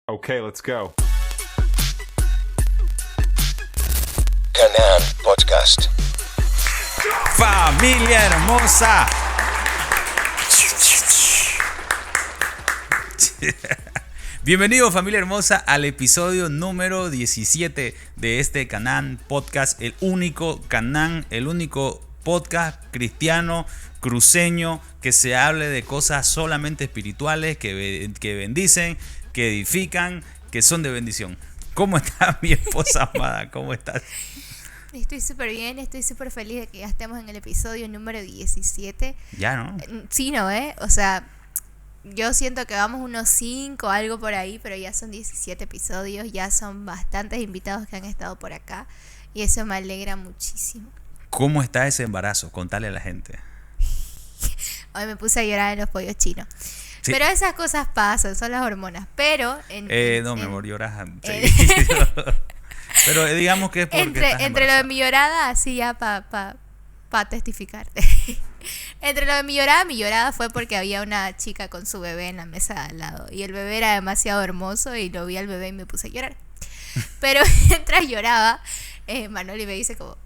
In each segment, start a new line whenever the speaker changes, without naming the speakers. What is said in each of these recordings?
Okay, let's go.
Canaan Podcast.
Familia hermosa. Bienvenido, familia hermosa, al episodio número 17 de este Canaan Podcast, el único Canaan, el único podcast cristiano cruceño que se hable de cosas solamente espirituales, que bendicen, que edifican, que son de bendición. ¿Cómo está mi esposa amada? ¿Cómo estás?
Estoy súper bien, estoy súper feliz de que ya estemos en el episodio número 17.
Ya, ¿no?
Sí, ¿no? O sea, yo siento que vamos unos 5, algo por ahí, pero ya son 17 episodios, ya son bastantes invitados que han estado por acá y eso me alegra muchísimo.
¿Cómo está ese embarazo? Contale a la gente.
Hoy me puse a llorar en los pollos chinos. Sí. Pero esas cosas pasan, son las hormonas. Pero
no, mi amor, lloras seguido. Pero digamos que es porque
entre lo de mi llorada, así ya para testificarte. Entre lo de mi llorada fue porque había una chica con su bebé en la mesa de al lado. Y el bebé era demasiado hermoso y lo vi al bebé y me puse a llorar. Pero mientras lloraba, Manuel me dice como,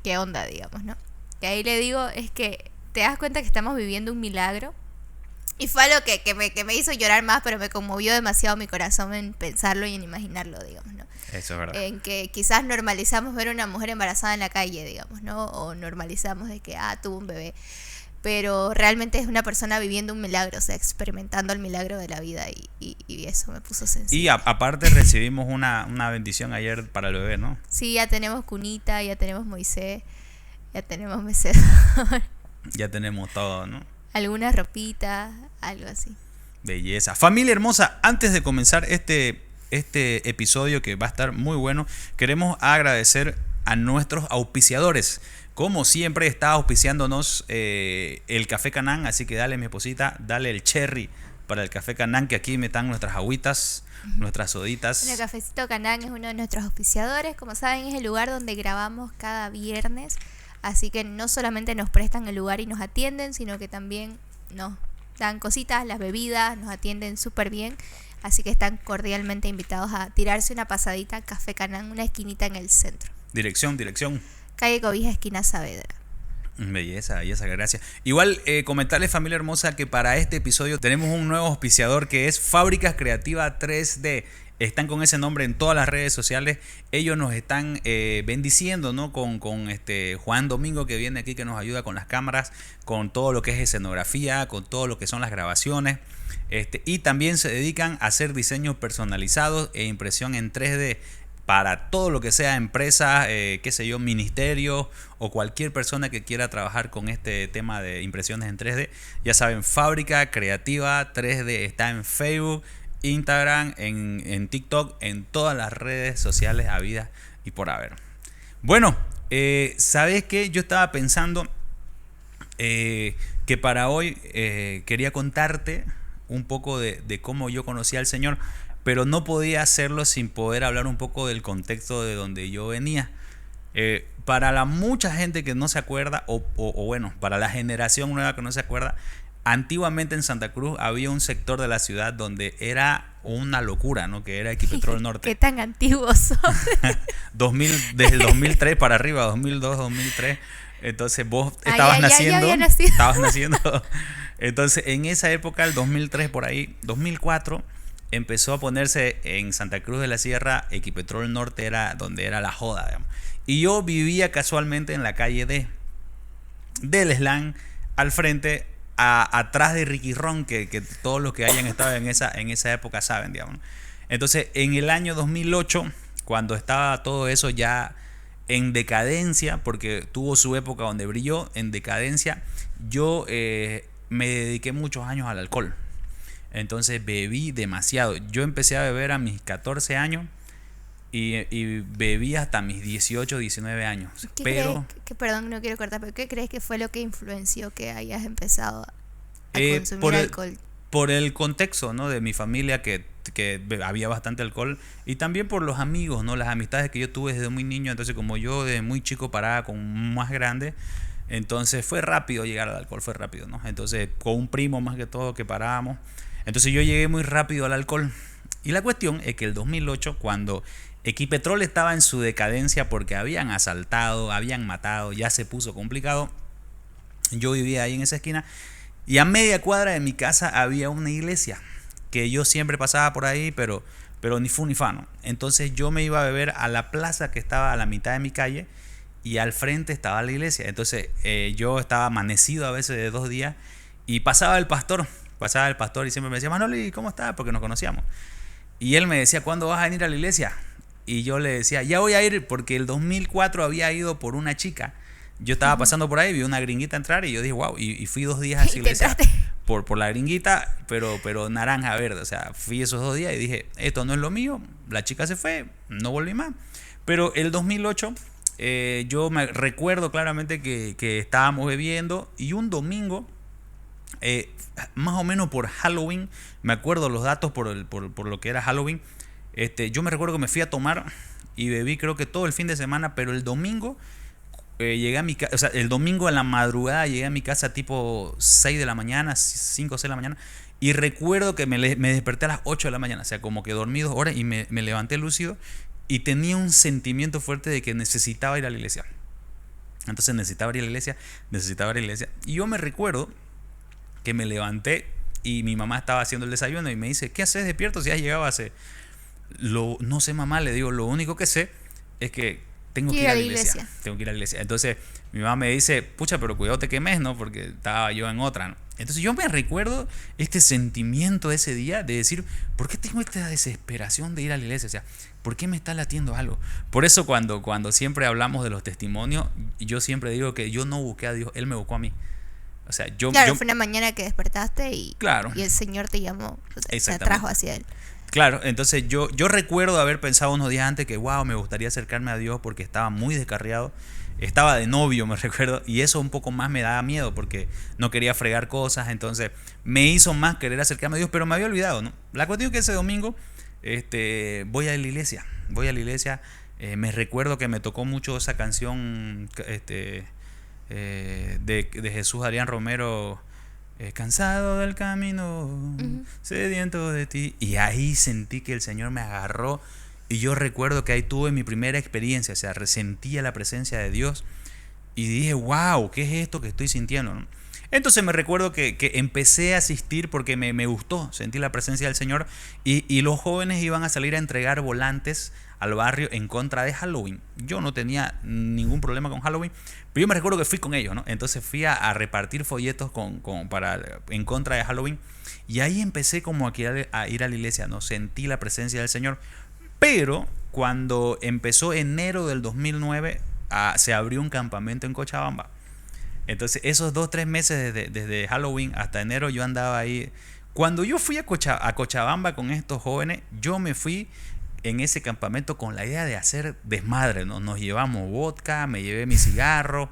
¿qué onda, digamos, no? Y ahí le digo, es que te das cuenta que estamos viviendo un milagro. Y fue algo que me hizo llorar más, pero me conmovió demasiado mi corazón en pensarlo y en imaginarlo, digamos, ¿no?
Eso es verdad.
En que quizás normalizamos ver a una mujer embarazada en la calle, digamos, ¿no? O normalizamos de que, tuvo un bebé. Pero realmente es una persona viviendo un milagro, o sea, experimentando el milagro de la vida y eso me puso sensible.
Y aparte recibimos una bendición ayer para el bebé, ¿no?
Sí, ya tenemos cunita, ya tenemos Moisés, ya tenemos mecedor.
Ya tenemos todo, ¿no?
Alguna ropita, algo así.
Belleza. Familia hermosa, antes de comenzar este episodio que va a estar muy bueno, queremos agradecer a nuestros auspiciadores. Como siempre está auspiciándonos el Café Canaan, así que dale, mi esposita, dale el cherry para el Café Canaan, que aquí me están nuestras agüitas, nuestras soditas.
El Cafecito Canaan es uno de nuestros auspiciadores. Como saben, es el lugar donde grabamos cada viernes. Así que no solamente nos prestan el lugar y nos atienden, sino que también nos dan cositas, las bebidas, nos atienden súper bien. Así que están cordialmente invitados a tirarse una pasadita a Café Canaan, una esquinita en el centro.
Dirección.
Calle Cobija, esquina Saavedra.
Belleza, gracias. Igual comentarles, familia hermosa, que para este episodio tenemos un nuevo auspiciador que es Fábricas Creativa 3D. Están con ese nombre en todas las redes sociales. Ellos nos están bendiciendo, ¿no? Con Juan Domingo, que viene aquí, que nos ayuda con las cámaras, con todo lo que es escenografía, con todo lo que son las grabaciones. Y también se dedican a hacer diseños personalizados e impresión en 3D para todo lo que sea empresa, ministerio o cualquier persona que quiera trabajar con este tema de impresiones en 3D. Ya saben, Fábrica Creativa 3D está en Facebook, Instagram, en TikTok, en todas las redes sociales habidas y por haber. Bueno, ¿sabes qué? Yo estaba pensando que para hoy quería contarte un poco de cómo yo conocí al Señor, pero no podía hacerlo sin poder hablar un poco del contexto de donde yo venía. Para la mucha gente que no se acuerda, o bueno, para la generación nueva que no se acuerda, antiguamente en Santa Cruz había un sector de la ciudad donde era una locura, ¿no? Que era Equipetrol Norte.
¿Qué tan antiguos son?
Desde el 2003 para arriba, 2002, 2003. Entonces vos estabas naciendo.
Ya había nacido.
Estabas naciendo. Entonces en esa época, el 2003 por ahí, 2004, empezó a ponerse en Santa Cruz de la Sierra, Equipetrol Norte era donde era la joda, digamos. Y yo vivía casualmente en la calle del Slam, al frente, atrás de Ricky Ron, que todos los que hayan estado en esa época saben, digamos. Entonces, en el año 2008, cuando estaba todo eso ya en decadencia, porque tuvo su época donde brilló, en decadencia, yo me dediqué muchos años al alcohol. Entonces bebí demasiado. Yo empecé a beber a mis 14 años y bebí hasta mis 18, 19 años.
Perdón, no quiero cortar, pero ¿qué crees que fue lo que influenció que hayas empezado a consumir alcohol?
Por el contexto, ¿no? De mi familia, que había bastante alcohol, y también por los amigos, ¿no? Las amistades que yo tuve desde muy niño. Entonces, como yo de muy chico paraba con más grande, entonces fue rápido llegar al alcohol, fue rápido, ¿no? Entonces, con un primo más que todo que parábamos. Entonces yo llegué muy rápido al alcohol Y la cuestión es que el 2008, cuando Equipetrol estaba en su decadencia porque habían asaltado, habían matado, ya se puso complicado, yo vivía ahí en esa esquina y a media cuadra de mi casa había una iglesia que yo siempre pasaba por ahí, pero ni fu ni fa, ¿no? Entonces yo me iba a beber a la plaza que estaba a la mitad de mi calle y al frente estaba la iglesia. Entonces yo estaba amanecido a veces de 2 días y pasaba el pastor y siempre me decía, Manoli, ¿cómo estás? Porque nos conocíamos. Y él me decía, ¿cuándo vas a venir a la iglesia? Y yo le decía, ya voy a ir, porque el 2004 había ido por una chica. Yo estaba pasando por ahí, vi una gringuita entrar y yo dije, wow, y fui 2 días a esa iglesia por la gringuita, pero naranja verde. O sea, fui esos 2 días y dije, esto no es lo mío. La chica se fue, no volví más. Pero el 2008, yo me recuerdo claramente que estábamos bebiendo y un domingo, más o menos por Halloween, me acuerdo los datos por lo que era Halloween. Yo me recuerdo que me fui a tomar y bebí creo que todo el fin de semana, pero el domingo llegué a mi casa, o sea, el domingo en la madrugada llegué a mi casa tipo 6 de la mañana, 5 o 6 de la mañana, y recuerdo que me desperté a las 8 de la mañana, o sea, como que dormí 2 horas y me levanté lúcido y tenía un sentimiento fuerte de que necesitaba ir a la iglesia. Entonces necesitaba ir a la iglesia, y yo me recuerdo que me levanté y mi mamá estaba haciendo el desayuno y me dice, ¿qué haces despierto si has llegado hace? No sé, mamá, le digo, lo único que sé es que tengo que ir a la iglesia. Tengo que ir a la iglesia. Entonces mi mamá me dice, pucha, pero cuidado te quemes, ¿no? Porque estaba yo en otra, ¿no? Entonces yo me recuerdo este sentimiento de ese día de decir, ¿por qué tengo esta desesperación de ir a la iglesia? O sea, ¿por qué me está latiendo algo? Por eso cuando siempre hablamos de los testimonios, yo siempre digo que yo no busqué a Dios, Él me buscó a mí. O sea,
claro, fue una mañana que despertaste y el Señor te llamó, te atrajo hacia Él.
Claro, entonces yo recuerdo haber pensado unos días antes que wow, me gustaría acercarme a Dios porque estaba muy descarriado, estaba de novio, me recuerdo, y eso un poco más me daba miedo porque no quería fregar cosas, entonces me hizo más querer acercarme a Dios, pero me había olvidado, ¿no? La cuestión es que ese domingo voy a la iglesia, me recuerdo que me tocó mucho esa canción de Jesús Adrián Romero, cansado del camino, sediento de ti, y ahí sentí que el Señor me agarró y yo recuerdo que ahí tuve mi primera experiencia, o sea, resentía la presencia de Dios y dije, wow, ¿qué es esto que estoy sintiendo? ¿No? Entonces me recuerdo que empecé a asistir porque me gustó, sentí la presencia del Señor y los jóvenes iban a salir a entregar volantes al barrio en contra de Halloween. Yo no tenía ningún problema con Halloween, pero yo me recuerdo que fui con ellos, ¿no? Entonces fui a repartir folletos en contra de Halloween y ahí empecé como a ir a la iglesia, ¿no? Sentí la presencia del Señor, pero cuando empezó enero del 2009 se abrió un campamento en Cochabamba. Entonces esos 2-3 meses desde Halloween hasta enero yo andaba ahí. Cuando yo fui a Cochabamba con estos jóvenes, yo me fui en ese campamento con la idea de hacer desmadre, ¿no? Nos llevamos vodka, me llevé mi cigarro,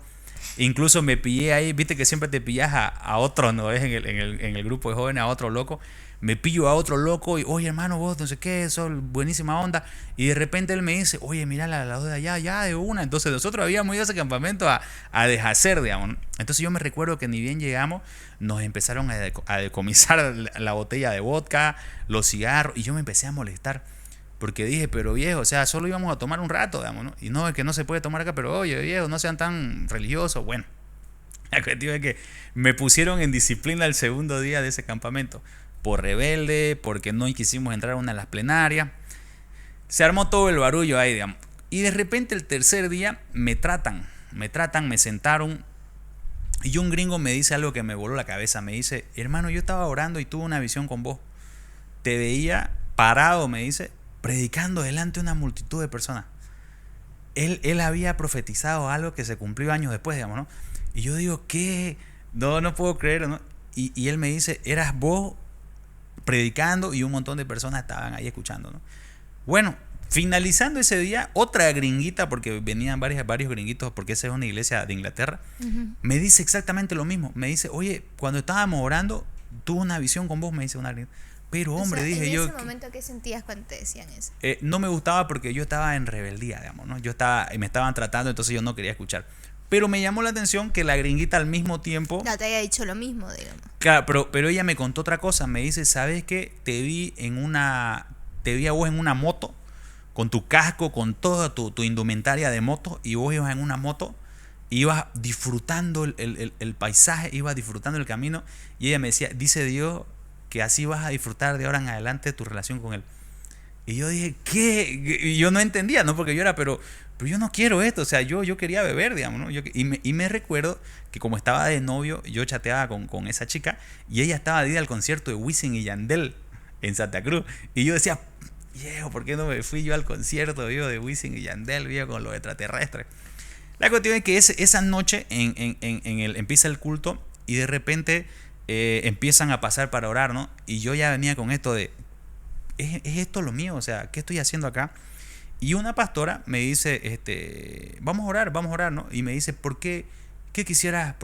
incluso me pillé ahí, viste que siempre te pillas a otro, ¿no? En el grupo de jóvenes, a otro loco. Me pillo a otro loco y, oye hermano, vos no sé qué, sos buenísima onda. Y de repente él me dice, oye, mira la de allá, ya de una. Entonces nosotros habíamos ido a ese campamento a deshacer, digamos. Entonces yo me recuerdo que ni bien llegamos, nos empezaron a decomisar la botella de vodka, los cigarros, y yo me empecé a molestar. Porque dije, pero viejo, o sea, solo íbamos a tomar un rato, digamos, ¿no? Y no, es que no se puede tomar acá, pero oye, viejo, no sean tan religiosos. Bueno, la cuestión es que me pusieron en disciplina el segundo día de ese campamento. Por rebelde, porque no quisimos entrar a una de las plenarias. Se armó todo el barullo ahí, digamos. Y de repente el tercer día me sentaron. Y un gringo me dice algo que me voló la cabeza. Me dice, hermano, yo estaba orando y tuve una visión con vos. Te veía parado, me dice, predicando delante de una multitud de personas. Él había profetizado algo que se cumplió años después, digamos, ¿no? Y yo digo, ¿qué? No puedo creer, ¿no? Y él me dice, eras vos predicando y un montón de personas estaban ahí escuchando, ¿no? Bueno, finalizando ese día, otra gringuita, porque venían varios gringuitos, porque esa es una iglesia de Inglaterra, me dice exactamente lo mismo. Me dice, oye, cuando estábamos orando, tuve una visión con vos, me dice una gringa. Pero hombre, dije yo.
¿En ese momento qué sentías cuando te decían eso?
No me gustaba porque yo estaba en rebeldía, digamos, ¿no? Me estaban tratando, entonces yo no quería escuchar. Pero me llamó la atención que la gringuita al mismo tiempo...
No, te haya dicho lo mismo, digamos.
Claro, pero ella me contó otra cosa. Me dice, ¿sabes qué? Te vi en una te veía vos en una moto, con tu casco, con toda tu indumentaria de moto, y vos ibas en una moto, ibas disfrutando el paisaje, ibas disfrutando el camino, y ella me decía, dice Dios que así vas a disfrutar de ahora en adelante tu relación con Él. Y yo dije, ¿qué? Y yo no entendía, ¿no? Porque yo era, pero yo no quiero esto, o sea, yo quería beber, digamos, ¿no? Y me recuerdo que como estaba de novio, yo chateaba con esa chica, y ella estaba de ir al concierto de Wisin y Yandel en Santa Cruz, y yo decía, viejo, ¿por qué no me fui yo al concierto, viejo, de Wisin y Yandel, viejo, con los extraterrestres? La cuestión es que esa noche empieza el culto, y de repente empiezan a pasar para orar, ¿no? Y yo ya venía con esto de, ¿es esto lo mío? O sea, ¿qué estoy haciendo acá? Y una pastora me dice, vamos a orar, ¿no? Y me dice, ¿por qué quisieras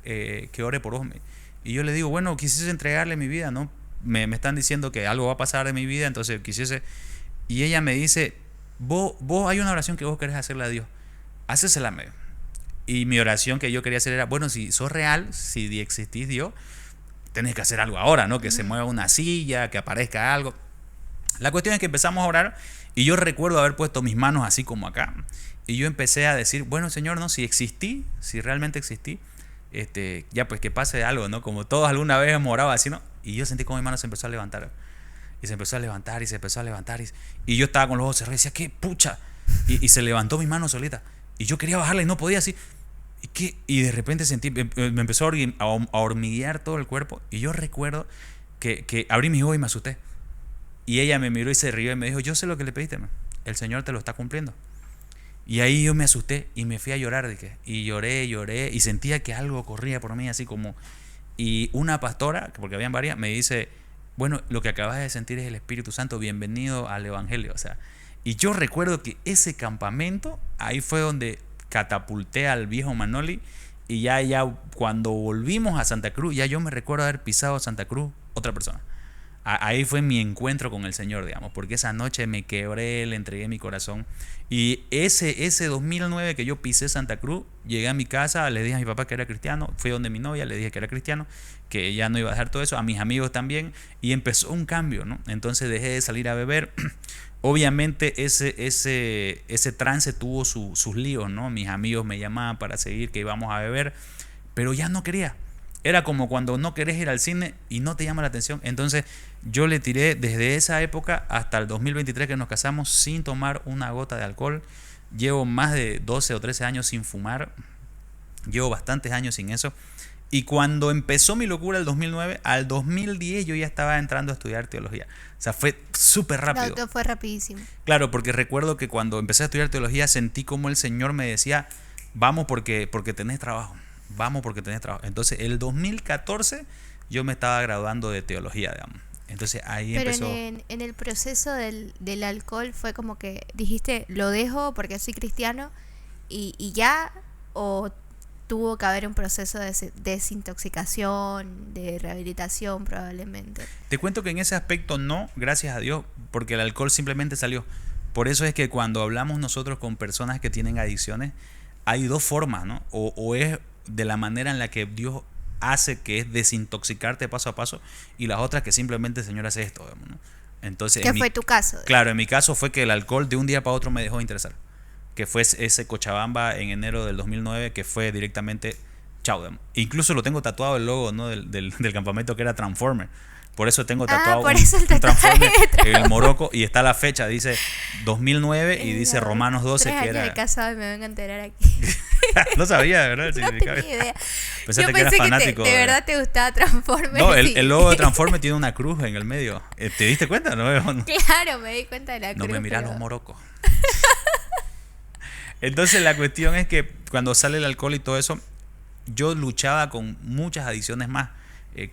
que ore por vos? Y yo le digo, bueno, quisiese entregarle mi vida, ¿no? Me están diciendo que algo va a pasar de mi vida, entonces quisiese. Y ella me dice, vos hay una oración que vos querés hacerle a Dios, hácesela medio. Y mi oración que yo quería hacer era, bueno, si sos real, si existís Dios, tenés que hacer algo ahora, ¿no? Que se mueva una silla, que aparezca algo. La cuestión es que empezamos a orar, y yo recuerdo haber puesto mis manos así como acá, y yo empecé a decir, bueno, Señor, no, si existí, si realmente existí, ya pues que pase algo, ¿no? Como todos alguna vez hemos orado así, ¿no? Y yo sentí como mi mano se empezó a levantar, y se empezó a levantar, y se empezó a levantar, y yo estaba con los ojos cerrados y decía, ¿qué pucha? Y se levantó mi mano solita, y yo quería bajarla y no podía así. Y de repente sentí, me empezó a hormiguear todo el cuerpo, y yo recuerdo que abrí mis ojos y me asusté. Y ella me miró y se rió y me dijo, yo sé lo que le pediste, el Señor te lo está cumpliendo. Y ahí yo me asusté y me fui a llorar, dije, y lloré, y sentía que algo corría por mí así como. Y una pastora, porque habían varias, me dice, bueno, lo que acabas de sentir es el Espíritu Santo, bienvenido al Evangelio. O sea, y yo recuerdo que ese campamento, ahí fue donde catapulté al viejo Manoli, y ya cuando volvimos a Santa Cruz, ya yo me recuerdo haber pisado Santa Cruz otra persona. Ahí fue mi encuentro con el Señor, digamos, porque esa noche me quebré, le entregué mi corazón. Y ese 2009 que yo pisé Santa Cruz, llegué a mi casa, le dije a mi papá que era cristiano, fui donde mi novia, le dije que era cristiano, que ya no iba a dejar todo eso, a mis amigos también, y empezó un cambio, ¿no? Entonces dejé de salir a beber. Obviamente ese trance tuvo sus líos, ¿no? Mis amigos me llamaban para seguir que íbamos a beber, pero ya no quería. Era como cuando no querés ir al cine y no te llama la atención. Entonces yo le tiré desde esa época hasta el 2023 que nos casamos sin tomar una gota de alcohol. Llevo más de 12 o 13 años sin fumar. Llevo bastantes años sin eso. Y cuando empezó mi locura el 2009, al 2010 yo ya estaba entrando a estudiar teología. O sea, fue súper rápido.
No, fue rapidísimo.
Claro, porque recuerdo que cuando empecé a estudiar teología sentí como el Señor me decía, vamos porque tenés trabajo. Vamos porque tenés trabajo. Entonces, el 2014 yo me estaba graduando de teología, digamos. Entonces ahí
pero
empezó.
En el proceso del alcohol fue como que dijiste, lo dejo porque soy cristiano y ya, o tuvo que haber un proceso de desintoxicación, de rehabilitación probablemente.
Te cuento que en ese aspecto no, gracias a Dios, porque el alcohol simplemente salió. Por eso es que cuando hablamos nosotros con personas que tienen adicciones, hay dos formas, ¿no? O es de la manera en la que Dios hace, que es desintoxicarte paso a paso, y las otras que simplemente el Señor hace esto, ¿no? Entonces,
¿qué fue tu caso?
Claro, en mi caso fue que el alcohol de un día para otro me dejó de interesar, que fue ese Cochabamba en enero del 2009, que fue directamente chao. Incluso lo tengo tatuado el logo, ¿no? del campamento, que era Transformer. Por eso tengo tatuado
por eso el
un Transformer
tatuaje
en el Morocco, y está la fecha, dice 2009 y dice Romanos 12,
3
que
años
era.
de casado y me vengo a enterar aquí.
No sabía, ¿verdad?
No tenía idea.
Pensaste
Yo
que eras
pensé
fanático.
de verdad te gustaba Transformers.
No, el logo de Transformers tiene una cruz en el medio. ¿Te diste cuenta? No,
Claro, me di cuenta de la cruz.
No me miran
pero...
los morocos. Entonces la cuestión es que cuando sale el alcohol y todo eso, yo luchaba con muchas adicciones más,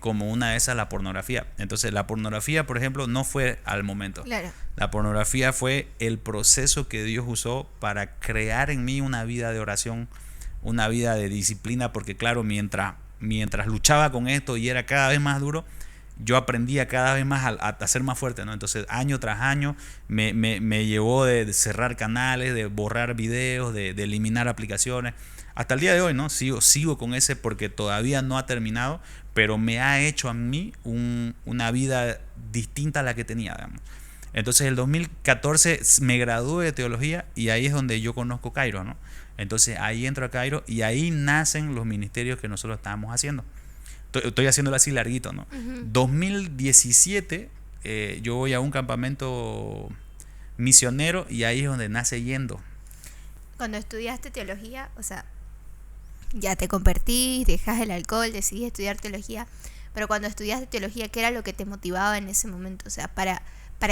como una de esas la pornografía. Entonces la pornografía, por ejemplo, no fue al momento.
Claro.
La pornografía fue el proceso que Dios usó para crear en mí una vida de oración, una vida de disciplina, porque claro, mientras luchaba con esto y era cada vez más duro, yo aprendía cada vez más a ser más fuerte, ¿no? Entonces año tras año me llevó de cerrar canales, de borrar videos, de eliminar aplicaciones. Hasta el día de hoy, ¿no? Sigo con ese, porque todavía no ha terminado, pero me ha hecho a mí una vida distinta a la que tenía, digamos. Entonces el 2014 me gradué de teología y ahí es donde yo conozco Cairo, ¿no? Entonces ahí entro a Cairo y ahí nacen los ministerios que nosotros estábamos haciendo. Estoy haciéndolo así larguito, ¿no? 2017 yo voy a un campamento misionero y ahí es donde nace Yendo.
Cuando estudiaste teología, o sea, ya te convertís, dejas el alcohol, decidís estudiar teología, pero cuando estudiaste teología, ¿qué era lo que te motivaba en ese momento? O sea, ¿para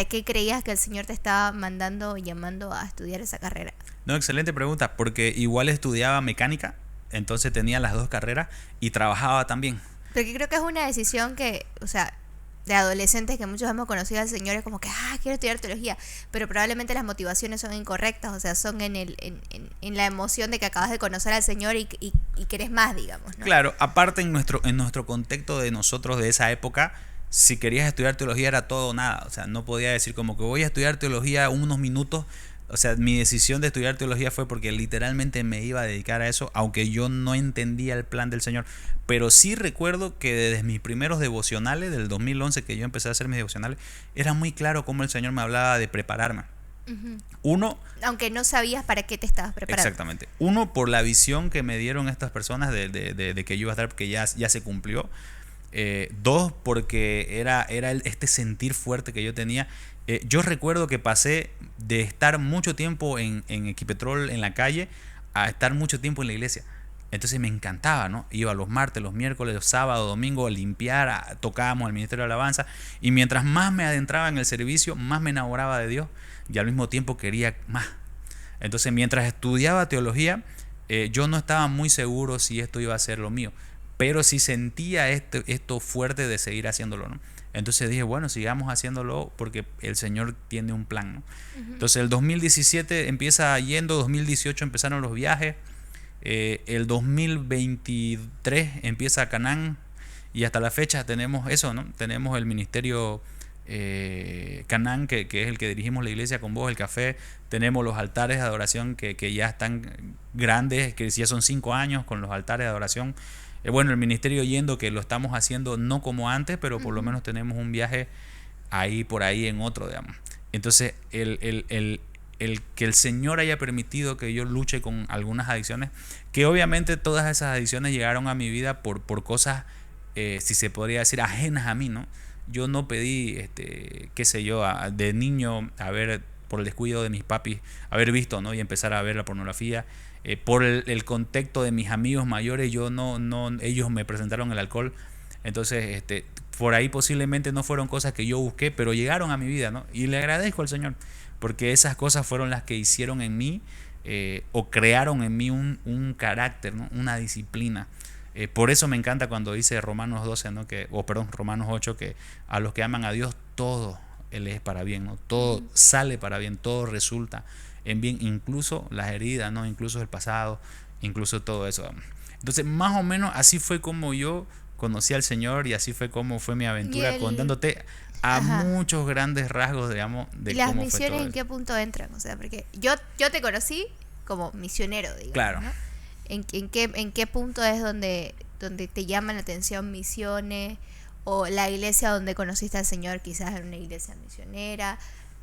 qué creías que el Señor te estaba mandando o llamando a estudiar esa carrera?
No, excelente pregunta, porque igual estudiaba mecánica, entonces tenía las dos carreras y trabajaba también.
Porque creo que es una decisión que, o sea, de adolescentes que muchos hemos conocido al Señor, es como que, quiero estudiar teología, pero probablemente las motivaciones son incorrectas, o sea, son en la emoción de que acabas de conocer al Señor y querés más, digamos, ¿no?
Claro, aparte en nuestro contexto de nosotros de esa época, si querías estudiar teología era todo o nada, o sea, no podía decir como que voy a estudiar teología unos minutos. O sea, mi decisión de estudiar teología fue porque literalmente me iba a dedicar a eso, aunque yo no entendía el plan del Señor. Pero sí recuerdo que desde mis primeros devocionales, del 2011 que yo empecé a hacer mis devocionales, era muy claro cómo el Señor me hablaba de prepararme. Uno,
aunque no sabías para qué te estabas preparando.
Exactamente. Uno, por la visión que me dieron estas personas de que yo iba a estar, porque ya se cumplió. Dos, porque era este sentir fuerte que yo tenía. Yo recuerdo que pasé de estar mucho tiempo en Equipetrol en la calle a estar mucho tiempo en la iglesia. Entonces me encantaba, ¿no? Iba los martes, los miércoles, los sábados, domingos a limpiar, tocábamos al Ministerio de Alabanza. Y mientras más me adentraba en el servicio, más me enamoraba de Dios y al mismo tiempo quería más. Entonces mientras estudiaba teología, yo no estaba muy seguro si esto iba a ser lo mío, pero sí sentía esto fuerte de seguir haciéndolo, ¿no? Entonces dije, bueno, sigamos haciéndolo porque el Señor tiene un plan, ¿no? Entonces el 2017 empieza Yendo, 2018 empezaron los viajes, el 2023 empieza Canaán y hasta la fecha tenemos eso, ¿no? Tenemos el ministerio Canaán, que es el que dirigimos la iglesia con vos, el café. Tenemos los altares de adoración que ya están grandes, que ya son 5 años con los altares de adoración. Bueno, el ministerio Yendo, que lo estamos haciendo no como antes, pero por lo menos tenemos un viaje ahí por ahí en otro, digamos. Entonces, el que el Señor haya permitido que yo luche con algunas adicciones, que obviamente todas esas adicciones llegaron a mi vida por cosas, si se podría decir, ajenas a mí, ¿no? Yo no pedí, qué sé yo, de niño, por el descuido de mis papis, haber visto, ¿no? Y empezar a ver la pornografía. Por el contexto de mis amigos mayores, ellos me presentaron el alcohol. Entonces, por ahí posiblemente no fueron cosas que yo busqué, pero llegaron a mi vida, ¿no? Y le agradezco al Señor, porque esas cosas fueron las que hicieron en mí, o crearon en mí un carácter, ¿no? Una disciplina. Por eso me encanta cuando dice Romanos 12, ¿no? Romanos 8, que a los que aman a Dios todo Él es para bien, ¿no? Todo sale para bien, todo resulta en bien, incluso las heridas, ¿no? Incluso el pasado, incluso todo eso. Entonces, más o menos así fue como yo conocí al Señor y así fue como fue mi aventura, contándote a muchos grandes rasgos, digamos, de
¿y las
cómo
misiones
fue todo
en qué punto entran? O sea, porque yo te conocí como misionero, digamos,
claro,
¿no? ¿En qué punto es donde te llaman la atención misiones? O la iglesia donde conociste al Señor, quizás era una iglesia misionera.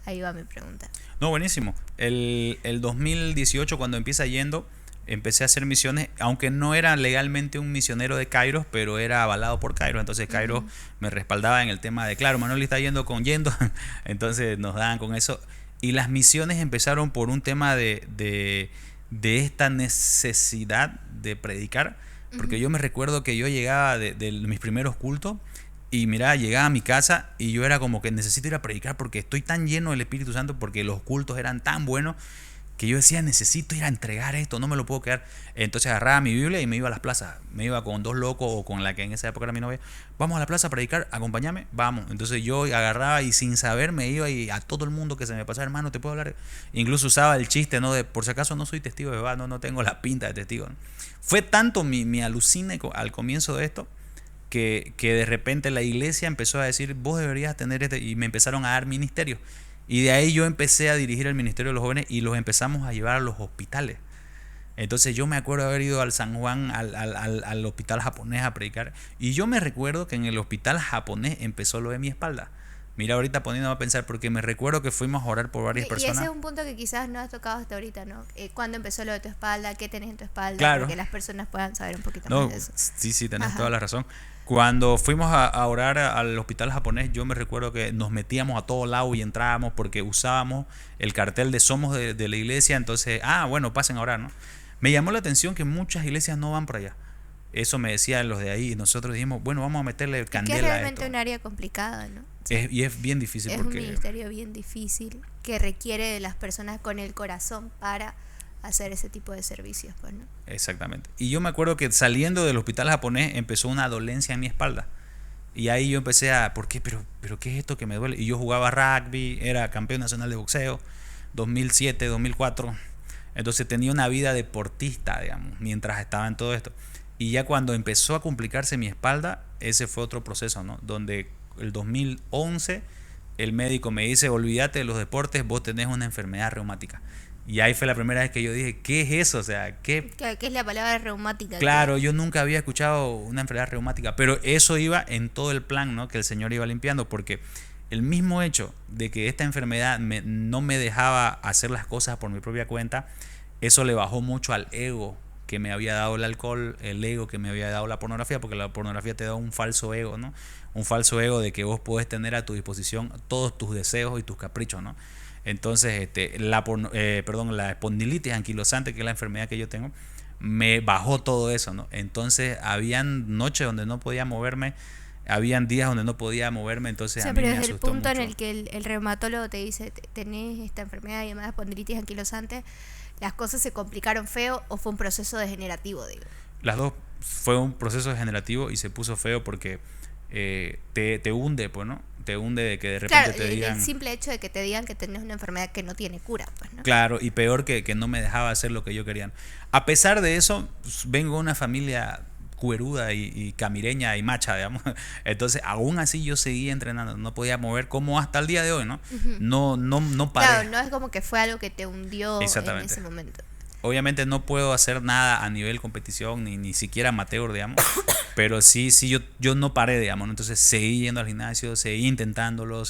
Ahí va mi pregunta.
No, buenísimo. El 2018, cuando empieza Yendo, empecé a hacer misiones, aunque no era legalmente un misionero de Kairos, pero era avalado por Kairos. Entonces Kairos me respaldaba en el tema de, claro, Manuel está yendo con Yendo. Entonces nos daban con eso. Y las misiones empezaron por un tema de esta necesidad de predicar. Porque yo me recuerdo que yo llegaba de mis primeros cultos. Y mira, llegaba a mi casa y yo era como que necesito ir a predicar porque estoy tan lleno del Espíritu Santo, porque los cultos eran tan buenos que yo decía, necesito ir a entregar esto, no me lo puedo quedar. Entonces agarraba mi Biblia y me iba a las plazas. Me iba con 2 locos o con la que en esa época era mi novia. Vamos a la plaza a predicar, acompáñame, vamos. Entonces yo agarraba y sin saber me iba y a todo el mundo que se me pasaba, hermano, ¿te puedo hablar? Incluso usaba el chiste, ¿no? De por si acaso no soy testigo de Jehová, no tengo la pinta de testigo, ¿no? Fue tanto mi alucine al comienzo de esto, que de repente la iglesia empezó a decir, vos deberías tener y me empezaron a dar ministerios. Y de ahí yo empecé a dirigir el ministerio de los jóvenes y los empezamos a llevar a los hospitales. Entonces yo me acuerdo de haber ido al San Juan, al hospital japonés a predicar. Y yo me recuerdo que en el hospital japonés empezó lo de mi espalda. Mira, ahorita poniéndome a pensar, porque me recuerdo que fuimos a orar por varias
Y
personas.
ese es un punto que quizás no has tocado hasta ahorita, ¿no? ¿Cuándo empezó lo de tu espalda? ¿Qué tenés en tu espalda?
Claro.
Para que las personas puedan saber un poquito
No,
más de eso.
sí, tenés
Ajá.
toda la razón. Cuando fuimos a orar al hospital japonés, yo me recuerdo que nos metíamos a todo lado y entrábamos porque usábamos el cartel de Somos de la iglesia. Entonces, bueno, pasen a orar, ¿no? Me llamó la atención que muchas iglesias no van para allá. Eso me decían los de ahí. Y nosotros dijimos, bueno, vamos a meterle
Y que es
candela a
realmente
esto.
un área complicada, ¿no? O sea,
Y es bien difícil
es un
porque...
ministerio bien difícil que requiere de las personas con el corazón para hacer ese tipo de servicios, pues, ¿no?
Exactamente. Y yo me acuerdo que saliendo del hospital japonés empezó una dolencia en mi espalda. Y ahí yo empecé ¿por qué? Pero ¿qué es esto que me duele? Y yo jugaba rugby, era campeón nacional de boxeo, 2007, 2004. Entonces tenía una vida deportista, digamos, mientras estaba en todo esto. Y ya cuando empezó a complicarse mi espalda, ese fue otro proceso, ¿no? Donde el 2011 el médico me dice, olvídate de los deportes, vos tenés una enfermedad reumática. Y ahí fue la primera vez que yo dije, ¿qué es eso? O sea, ¿qué?
¿Qué es la palabra reumática?
Claro, yo nunca había escuchado una enfermedad reumática, pero eso iba en todo el plan, ¿no? Que el Señor iba limpiando, porque el mismo hecho de que esta enfermedad no me dejaba hacer las cosas por mi propia cuenta, eso le bajó mucho al ego que me había dado el alcohol, el ego que me había dado la pornografía, porque la pornografía te da un falso ego, ¿no? Un falso ego de que vos podés tener a tu disposición todos tus deseos y tus caprichos, ¿no? Entonces, la espondilitis anquilosante, que es la enfermedad que yo tengo, me bajó todo eso, ¿no? Entonces, habían noches donde no podía moverme, habían días donde no podía moverme, entonces
O sea,
a mí
pero
me
desde el
asustó
punto en
mucho.
el que el reumatólogo te dice, tenés esta enfermedad llamada espondilitis anquilosante, ¿las cosas se complicaron feo o fue un proceso degenerativo, digo?
Las dos fue un proceso degenerativo y se puso feo porque te hunde, pues, ¿no? Te hunde de que de repente
Claro,
te digan...
el simple hecho de que te digan que tenés una enfermedad que no tiene cura, pues, ¿no?
Claro, y peor que no me dejaba hacer lo que yo quería. A pesar de eso, pues, vengo de una familia cueruda y camireña y macha, digamos. Entonces, aún así yo seguía entrenando, no podía mover como hasta el día de hoy, ¿no?
Ujú.
No paré.
Claro, no es como que fue algo que te hundió en
Exactamente.
ese momento.
Obviamente no puedo hacer nada a nivel competición, ni siquiera amateur, digamos. Pero sí, yo no paré, digamos, ¿no? Entonces seguí yendo al gimnasio, seguí intentándolo,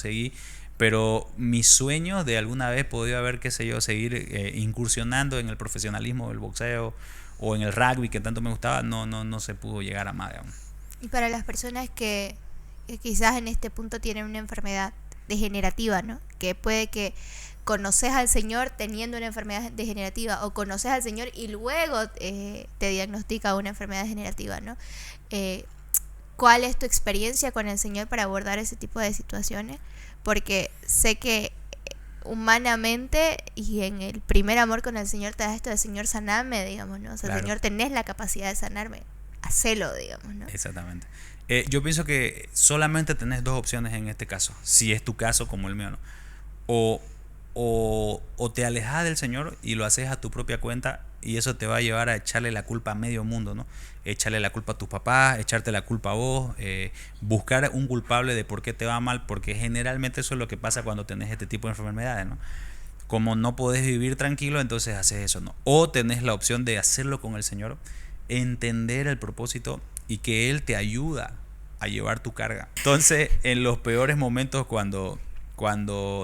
pero mis sueños de alguna vez podía haber, qué sé yo, seguir incursionando en el profesionalismo del boxeo o en el rugby que tanto me gustaba, no se pudo llegar a más, digamos.
Y para las personas que quizás en este punto tienen una enfermedad degenerativa, ¿no? Que puede que conoces al Señor teniendo una enfermedad degenerativa o conoces al Señor y luego te diagnostica una enfermedad degenerativa, ¿no? ¿Cuál es tu experiencia con el Señor para abordar ese tipo de situaciones? Porque sé que humanamente y en el primer amor con el Señor te da esto de Señor saname, digamos, ¿no? O sea,
Claro.
Señor, tenés la capacidad de sanarme, hacelo, digamos, ¿no?
Exactamente. Yo pienso que solamente tenés dos opciones en este caso, si es tu caso como el mío, ¿no? O te alejas del Señor y lo haces a tu propia cuenta y eso te va a llevar a echarle la culpa a medio mundo, ¿no? Echarle la culpa a tus papás, echarte la culpa a vos, buscar un culpable de por qué te va mal, porque generalmente eso es lo que pasa cuando tenés este tipo de enfermedades, ¿no? Como no podés vivir tranquilo, entonces haces eso, ¿no? O tenés la opción de hacerlo con el Señor, entender el propósito y que Él te ayuda a llevar tu carga. Entonces, en los peores momentos cuando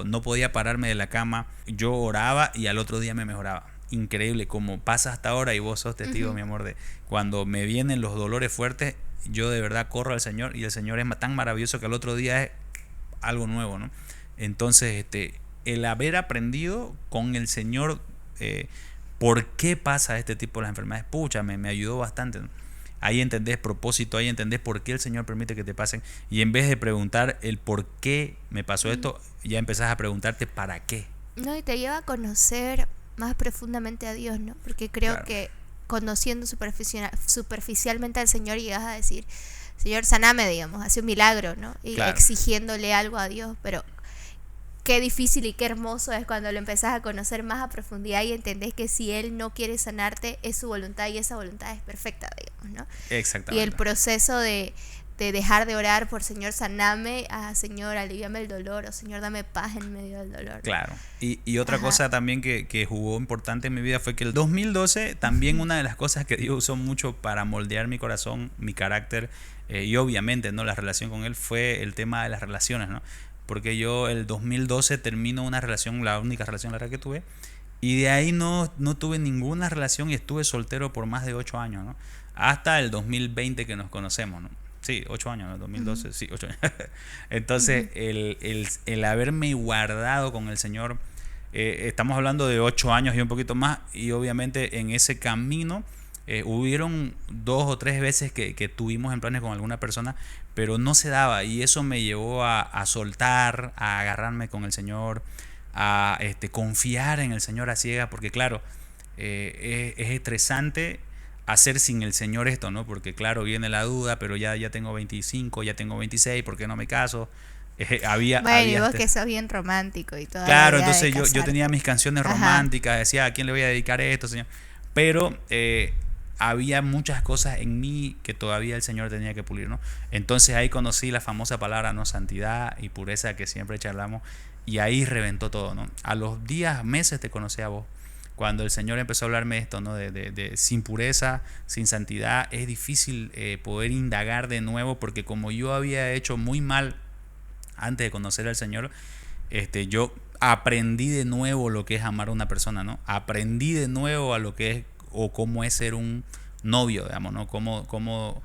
no podía pararme de la cama, yo oraba y al otro día me mejoraba. Increíble, como pasa hasta ahora y vos sos testigo, mi amor, de cuando me vienen los dolores fuertes, yo de verdad corro al Señor y el Señor es tan maravilloso que al otro día es algo nuevo, ¿no? Entonces, el haber aprendido con el Señor por qué pasa este tipo de enfermedades, pucha, me ayudó bastante, ¿no? Ahí entendés propósito, ahí entendés por qué el Señor permite que te pasen. Y en vez de preguntar el por qué me pasó esto, ya empezás a preguntarte para qué.
No, y te lleva a conocer más profundamente a Dios, ¿no? Porque creo
Claro.
que conociendo superficialmente al Señor llegas a decir, Señor, saname, digamos, hace un milagro, ¿no? Y
Claro.
exigiéndole algo a Dios, pero qué difícil y qué hermoso es cuando lo empezás a conocer más a profundidad y entendés que si Él no quiere sanarte, es su voluntad y esa voluntad es perfecta, digamos, ¿no?
Exactamente.
Y el proceso de dejar de orar por Señor, saname, a Señor, aliviame el dolor, o Señor, dame paz en medio del dolor, ¿no?
Claro. Y otra
Ajá.
cosa también que jugó importante en mi vida fue que el 2012 también una de las cosas que Dios usó mucho para moldear mi corazón, mi carácter y obviamente, ¿no?, la relación con Él fue el tema de las relaciones, ¿no? porque yo el 2012 termino una relación, la única relación larga que tuve, y de ahí no tuve ninguna relación y estuve soltero por más de 8 años, ¿no? Hasta el 2020 que nos conocemos, ¿no? Sí, 8 años, ¿no? 2012, sí, 8 años. Entonces, el haberme guardado con el Señor, estamos hablando de 8 años y un poquito más, y obviamente en ese camino hubieron 2 o 3 veces que tuvimos en planes con alguna persona, pero no se daba, y eso me llevó a soltar, a agarrarme con el Señor, a confiar en el Señor a ciegas, porque claro, es estresante hacer sin el Señor esto, ¿no? Porque claro, viene la duda, pero ya tengo 25, ya tengo 26, ¿por qué no me caso?
Bueno, y vos que sos bien romántico y toda
claro,
la idea
entonces
de
yo tenía mis canciones románticas, decía, ¿a quién le voy a dedicar esto, Señor? Pero había muchas cosas en mí que todavía el Señor tenía que pulir, ¿no? Entonces ahí conocí la famosa palabra, ¿no? Santidad y pureza, que siempre charlamos, y ahí reventó todo, ¿no? A los días, meses te conocí a vos. Cuando el Señor empezó a hablarme de esto, ¿no? De sin pureza, sin santidad, es difícil poder indagar de nuevo, porque como yo había hecho muy mal antes de conocer al Señor, yo aprendí de nuevo lo que es amar a una persona, ¿no? Aprendí de nuevo a lo que es o cómo es ser un novio, digamos, ¿no? Cómo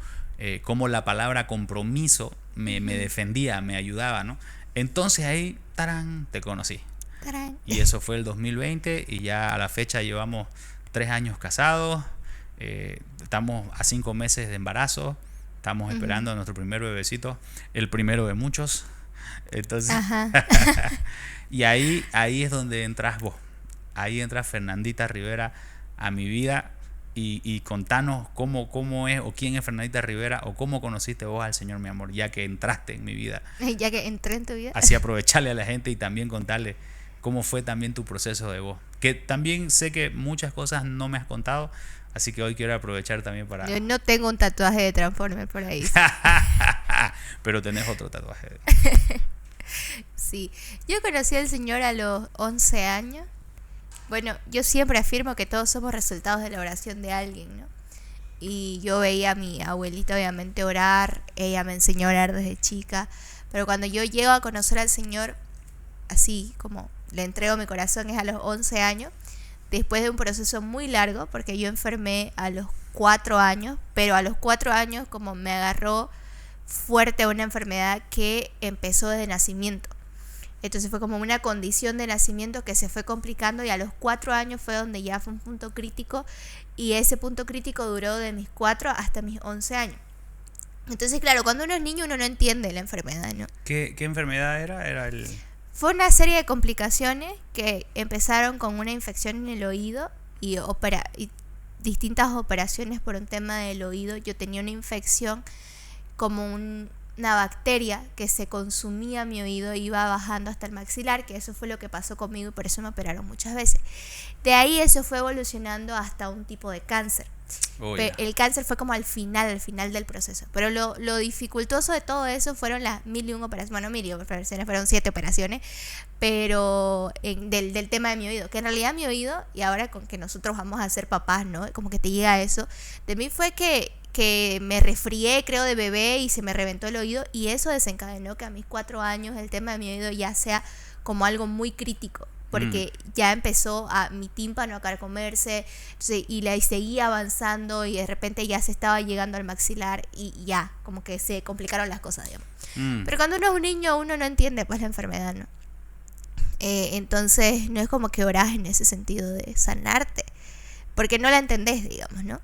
la palabra compromiso me defendía, me ayudaba, ¿no? Entonces ahí, tarán, te conocí. Y eso fue el 2020, y ya a la fecha llevamos 3 años casados, estamos a 5 meses de embarazo, estamos esperando a nuestro primer bebecito, el primero de muchos. Entonces, y ahí es donde entras vos, ahí entras Fernandita Rivera a mi vida, y contanos cómo es o quién es Fernandita Rivera, o cómo conociste vos al Señor, mi amor, ya que entraste en mi vida.
Ya que entré en tu vida.
Así aprovecharle a la gente y también contarle cómo fue también tu proceso de vos. Que también sé que muchas cosas no me has contado, así que hoy quiero aprovechar también para...
Yo no tengo un tatuaje de Transformer por ahí.
Pero tenés otro tatuaje.
Sí, yo conocí al Señor a los 11 años. Bueno, yo siempre afirmo que todos somos resultados de la oración de alguien, ¿no? Y yo veía a mi abuelita obviamente orar, ella me enseñó a orar desde chica, pero cuando yo llego a conocer al Señor, así como le entrego mi corazón, es a los 11 años, después de un proceso muy largo, porque yo enfermé a los 4 años, pero a los 4 años como me agarró fuerte una enfermedad que empezó desde nacimiento. Entonces fue como una condición de nacimiento que se fue complicando, y a los 4 años fue donde ya fue un punto crítico, y ese punto crítico duró de mis 4 hasta mis 11 años. Entonces claro, cuando uno es niño uno no entiende la enfermedad, ¿no?
¿Qué enfermedad era?
Fue una serie de complicaciones que empezaron con una infección en el oído y distintas operaciones por un tema del oído. Yo tenía una infección como una bacteria que se consumía mi oído, iba bajando hasta el maxilar, que eso fue lo que pasó conmigo y por eso me operaron muchas veces. De ahí eso fue evolucionando hasta un tipo de cáncer. El cáncer fue como al final del proceso. Pero lo dificultoso de todo eso fueron las 1001 operaciones. Bueno, 1001 operaciones, fueron 7 operaciones. Pero del tema de mi oído. Que en realidad mi oído, y ahora con que nosotros vamos a ser papás, ¿no? Como que te llega eso. De mí fue que me resfrié, creo, de bebé, y se me reventó el oído. Y eso desencadenó que a mis 4 años el tema de mi oído ya sea como algo muy crítico. Porque ya empezó mi tímpano a carcomerse, y seguía avanzando, y de repente ya se estaba llegando al maxilar, y ya, como que se complicaron las cosas, digamos. Pero cuando uno es un niño, uno no entiende pues la enfermedad, ¿no? Entonces no es como que orás en ese sentido de sanarte, porque no la entendés, digamos, ¿no?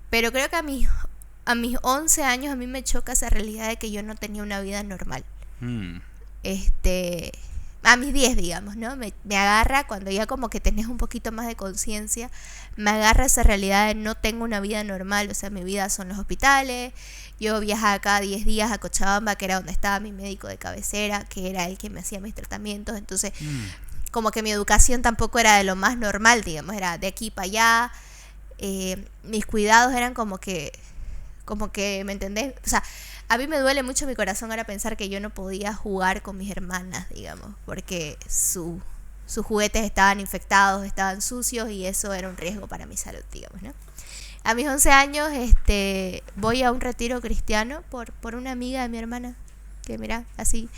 Pero creo que a mis 11 años a mí me choca esa realidad de que yo no tenía una vida normal. A mis 10, digamos, ¿no? Me agarra cuando ya como que tenés un poquito más de conciencia, me agarra esa realidad de no tengo una vida normal. O sea, mi vida son los hospitales. Yo viajaba cada 10 días a Cochabamba, que era donde estaba mi médico de cabecera, que era el que me hacía mis tratamientos. Entonces, como que mi educación tampoco era de lo más normal, digamos, era de aquí para allá. Mis cuidados eran como que, ¿me entendés? O sea, a mí me duele mucho mi corazón ahora pensar que yo no podía jugar con mis hermanas, digamos, porque sus juguetes estaban infectados, estaban sucios, y eso era un riesgo para mi salud, digamos, ¿no? A mis 11 años voy a un retiro cristiano por una amiga de mi hermana, que mira, así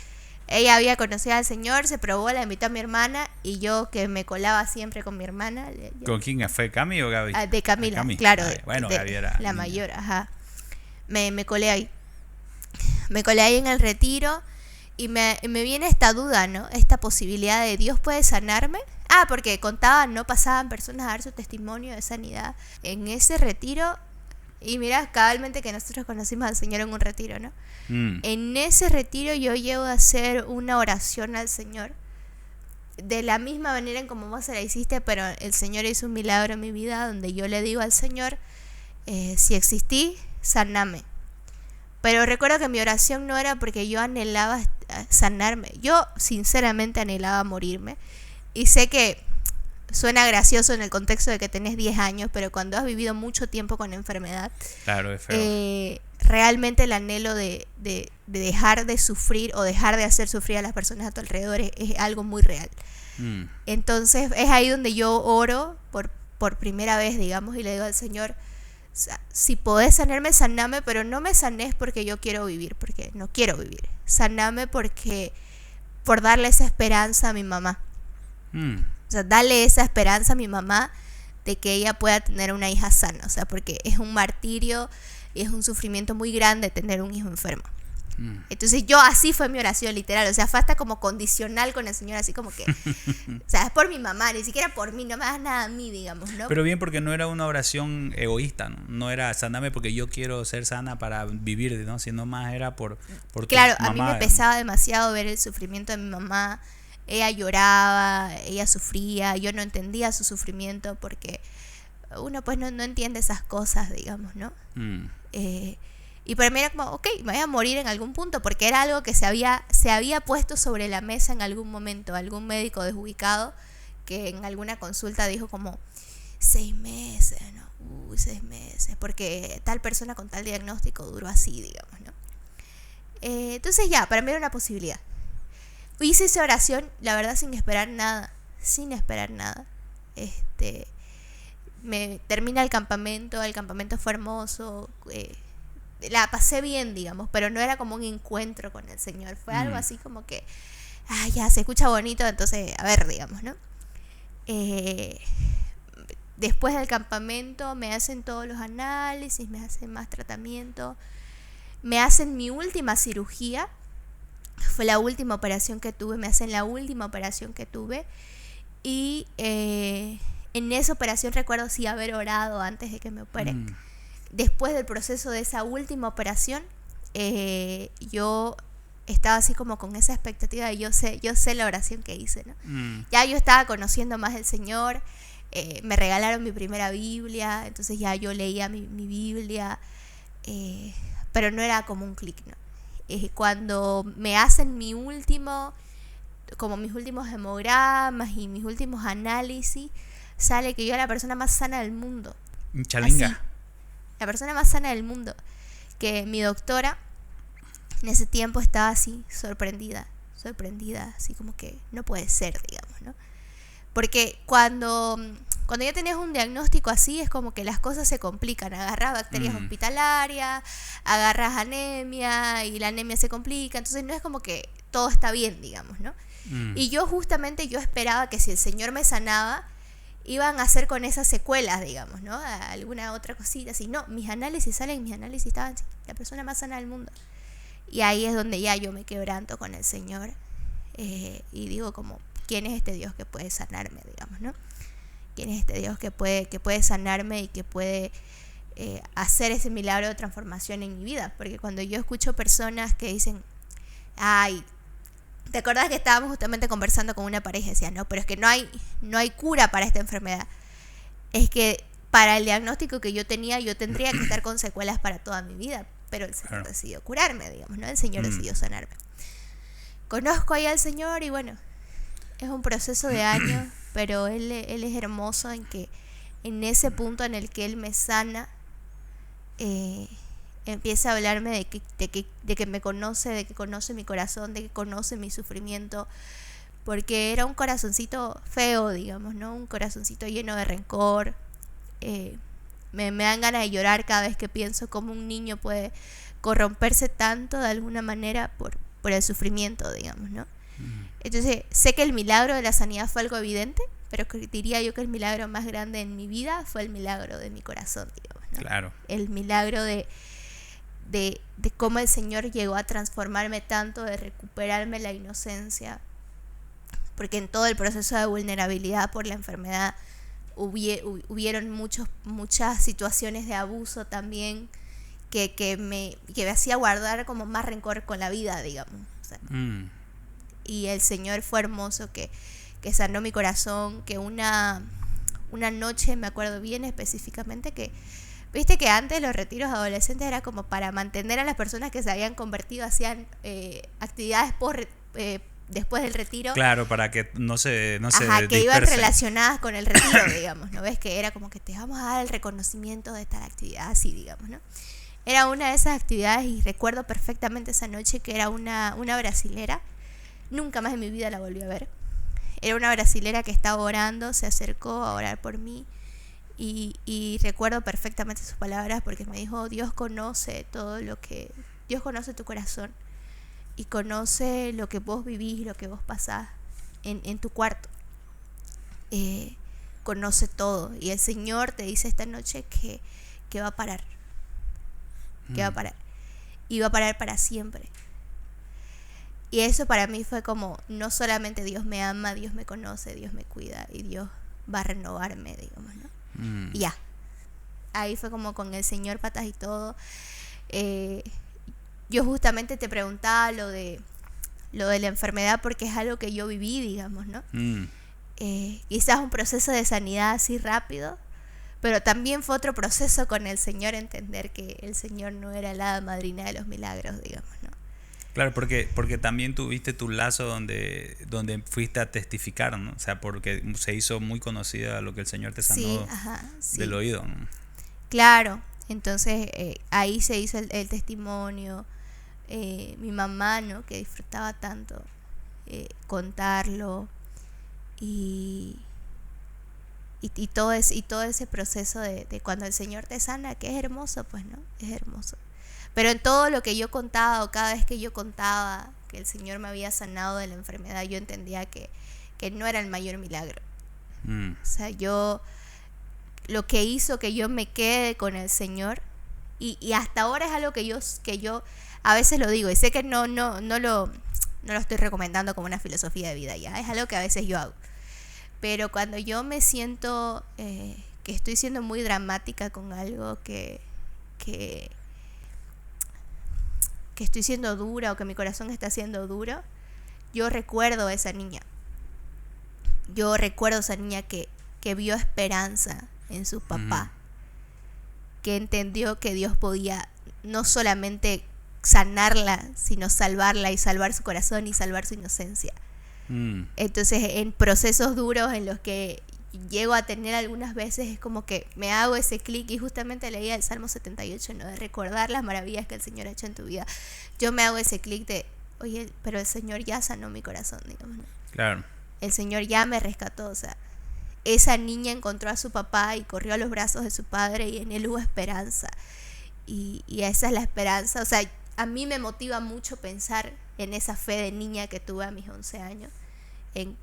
Ella había conocido al Señor, se probó, la invitó a mi hermana y yo que me colaba siempre con mi hermana.
¿Con quién fue? ¿Cami o Gaby?
De Camila,
Cami.
claro.
Bueno, Gaby era
la
niña.
mayor, ajá. Me colé ahí. Me colé ahí en el retiro y me viene esta duda, ¿no? Esta posibilidad de Dios puede sanarme. Porque contaban, no pasaban personas a dar su testimonio de sanidad en ese retiro. Y mira, cabalmente que nosotros conocimos al Señor en un retiro, ¿no? En ese retiro yo llevo a hacer una oración al Señor de la misma manera en como vos se la hiciste, pero el Señor hizo un milagro en mi vida donde yo le digo al Señor, si existí, saname. Pero recuerdo que mi oración no era porque yo anhelaba sanarme, yo sinceramente anhelaba morirme. Y sé que suena gracioso en el contexto de que tenés 10 años, pero cuando has vivido mucho tiempo con enfermedad,
claro, es feo.
Realmente el anhelo de dejar de sufrir o dejar de hacer sufrir a las personas a tu alrededor es algo muy real. Entonces es ahí donde yo oro por primera vez, digamos, y le digo al Señor, si podés sanarme, saname, pero no me sanes porque yo quiero vivir, porque no quiero vivir. Saname por darle esa esperanza a mi mamá. O sea, darle esa esperanza a mi mamá de que ella pueda tener una hija sana. O sea, porque es un martirio y es un sufrimiento muy grande tener un hijo enfermo. Entonces así fue mi oración literal. O sea, fue hasta como condicional con el Señor, así como que, o sea, es por mi mamá, ni siquiera por mí, no me hagas nada a mí, digamos, ¿no?
Pero bien, porque no era una oración egoísta, no era saname porque yo quiero ser sana para vivir, ¿no? Sino más era por
claro,
tu mamá,
a mí me pesaba demasiado ver el sufrimiento de mi mamá. Ella lloraba, ella sufría, yo no entendía su sufrimiento porque uno pues no entiende esas cosas, digamos, ¿no? Y para mí era como, ok, me voy a morir en algún punto, porque era algo que se había puesto sobre la mesa en algún momento. Algún médico desubicado que en alguna consulta dijo como 6 meses, ¿no? 6 meses, porque tal persona con tal diagnóstico duró así, digamos, ¿no? Entonces para mí era una posibilidad. Hice esa oración, la verdad, sin esperar nada. Me termina el campamento fue hermoso, la pasé bien, digamos, pero no era como un encuentro con el Señor, fue algo así como que, ya se escucha bonito, entonces, a ver, digamos, ¿no? Después del campamento me hacen todos los análisis, me hacen más tratamiento, me hacen mi última cirugía. Fue la última operación que tuve, me hacen la última operación que tuve y en esa operación recuerdo sí haber orado antes de que me operen. Después del proceso de esa última operación, yo estaba así como con esa expectativa de yo sé la oración que hice, ¿no? Ya yo estaba conociendo más del Señor, me regalaron mi primera Biblia, entonces ya yo leía mi Biblia, pero no era como un clic, ¿no? Cuando me hacen mis últimos hemogramas y mis últimos análisis, sale que yo era la persona más sana del mundo.
Chalinga.
Así, la persona más sana del mundo. Que mi doctora en ese tiempo estaba así, sorprendida, así como que no puede ser, digamos, ¿no? Porque cuando ya tenés un diagnóstico así, es como que las cosas se complican. Agarras bacterias hospitalarias, agarras anemia y la anemia se complica. Entonces no es como que todo está bien, digamos, ¿no? Y yo esperaba que si el Señor me sanaba, iban a hacer con esas secuelas, digamos, ¿no? Alguna otra cosita así. No, mis análisis estaban así, la persona más sana del mundo. Y ahí es donde ya yo me quebranto con el Señor y digo como, ¿quién es este Dios que puede sanarme, digamos, ¿no? ¿Quién es este Dios que puede sanarme y que puede hacer ese milagro de transformación en mi vida? Porque cuando yo escucho personas que dicen, ay, ¿te acordás que estábamos justamente conversando con una pareja y decían, no, pero es que no hay cura para esta enfermedad? Es que para el diagnóstico que yo tenía, yo tendría que estar con secuelas para toda mi vida, pero el Señor decidió curarme, digamos, ¿no? El Señor decidió sanarme. Conozco ahí al Señor y bueno, es un proceso de años, pero Él es hermoso en que en ese punto en el que Él me sana, empieza a hablarme de que me conoce, de que conoce mi corazón, de que conoce mi sufrimiento, porque era un corazoncito feo, digamos, ¿no? Un corazoncito lleno de rencor. Me dan ganas de llorar cada vez que pienso cómo un niño puede corromperse tanto de alguna manera por el sufrimiento, digamos, ¿no? Entonces, sé que el milagro de la sanidad fue algo evidente, pero diría yo que el milagro más grande en mi vida fue el milagro de mi corazón, digamos, ¿no?
Claro.
El milagro de cómo el Señor llegó a transformarme tanto, de recuperarme la inocencia, porque en todo el proceso de vulnerabilidad por la enfermedad hubieron muchas situaciones de abuso también que me hacía guardar como más rencor con la vida, digamos, o sea, y el Señor fue hermoso, que sanó mi corazón, que una noche, me acuerdo bien específicamente, que viste que antes los retiros adolescentes era como para mantener a las personas que se habían convertido, hacían actividades después del retiro.
Claro, para que no se
que iban
dispersen.
relacionadas con el retiro, digamos, ¿no ves? Que era como que te vamos a dar el reconocimiento de tal actividad, así, digamos, ¿no? Era una de esas actividades y recuerdo perfectamente esa noche que era una brasilera. Nunca más en mi vida la volví a ver. Era una brasilera que estaba orando, se acercó a orar por mí. Y recuerdo perfectamente sus palabras porque me dijo, Dios conoce tu corazón y conoce lo que vos vivís, lo que vos pasás en tu cuarto, conoce todo, y el Señor te dice esta noche que va a parar, y va a parar para siempre. Y eso para mí fue como, no solamente Dios me ama, Dios me conoce, Dios me cuida y Dios va a renovarme, digamos, ¿no? Y ya, ahí fue como con el Señor patas y todo. Yo justamente te preguntaba lo de la enfermedad porque es algo que yo viví, digamos, ¿no? Quizás un proceso de sanidad así rápido, pero también fue otro proceso con el Señor, entender que el Señor no era la hada madrina de los milagros, digamos, ¿no?
Claro, porque también tuviste tu lazo donde fuiste a testificar, ¿no? O sea, porque se hizo muy conocida lo que el Señor te sanó del oído, ¿no?
Claro, entonces ahí se hizo el testimonio. Mi mamá, ¿no? Que disfrutaba tanto contarlo y todo ese proceso de cuando el Señor te sana, que es hermoso, pues, ¿no? Es hermoso. Pero en todo lo que yo contaba, o cada vez que yo contaba que el Señor me había sanado de la enfermedad, yo entendía que no era el mayor milagro. O sea, lo que hizo que yo me quede con el Señor, y hasta ahora es algo que yo a veces lo digo, y sé que no lo estoy recomendando como una filosofía de vida, ya es algo que a veces yo hago. Pero cuando yo me siento que estoy siendo muy dramática con algo, que estoy siendo dura o que mi corazón está siendo duro, yo recuerdo a esa niña. Yo recuerdo a esa niña que vio esperanza en su papá, que entendió que Dios podía no solamente sanarla, sino salvarla y salvar su corazón y salvar su inocencia. Entonces, en procesos duros en los que llego a tener algunas veces, es como que me hago ese clic, y justamente leía el Salmo 78, ¿no? De recordar las maravillas que el Señor ha hecho en tu vida. Yo me hago ese clic de, oye, pero el Señor ya sanó mi corazón, digamos, ¿no?
Claro.
El Señor ya me rescató, o sea, esa niña encontró a su papá y corrió a los brazos de su padre, y en él hubo esperanza. Y esa es la esperanza, o sea, a mí me motiva mucho pensar en esa fe de niña que tuve a mis 11 años, en